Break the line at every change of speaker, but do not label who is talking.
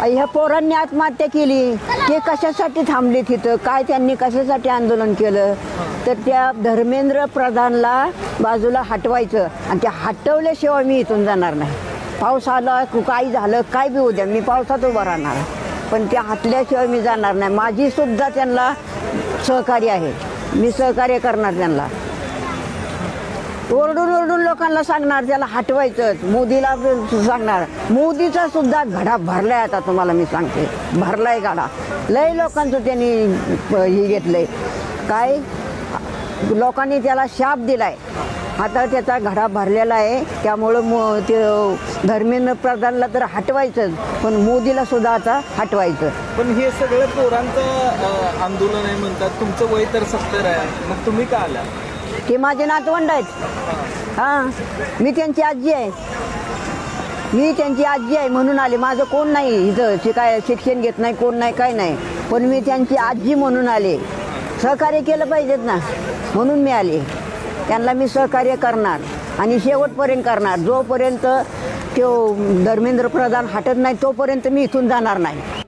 ह्या पोरांनी आत्महत्या केली ते कशासाठी थांबले तिथं, काय त्यांनी कशासाठी आंदोलन केलं, तर त्या धर्मेंद्र प्रधानला बाजूला हटवायचं आणि ते हटवल्याशिवाय मी इथून जाणार नाही. पाऊस आला काही झालं काय बी उद्या मी पावसात उभा राहणार, पण त्या हटल्याशिवाय मी जाणार नाही. माझी सुद्धा त्यांना सहकार्य आहे, मी सहकार्य करणार त्यांना. ओरडून ओरडून लोकांना सांगणार त्याला हटवायचंच, मोदीला सांगणार. मोदीचा सुद्धा घडा भरलाय, आता तुम्हाला मी सांगते भरलाय गाडा. लय लोकांचं त्यांनी हे घेतलंय, काय लोकांनी त्याला शाप दिलाय. आता त्याचा घडा भरलेला आहे. त्यामुळं ते धर्मेंद्र प्रधानला तर हटवायचंच, पण मोदीला सुद्धा आता हटवायचं.
पण हे सगळं पोरांचं आंदोलन आहे म्हणतात, तुमचं वय तर 70 आहे, मग तुम्ही का आला?
ते माझे नातवंड आहेत. हां, मी त्यांची आजी आहे, मी त्यांची आजी आहे म्हणून आले. माझं कोण नाही इथं, काय शिक्षण घेत नाही, कोण नाही, काय नाही, पण मी त्यांची आजी म्हणून आले. सहकार्य केलं पाहिजेत ना, म्हणून मी आले. त्यांना मी सहकार्य करणार आणि शेवटपर्यंत करणार. जोपर्यंत तो धर्मेंद्र प्रधान हटत नाही तोपर्यंत मी इथून जाणार नाही.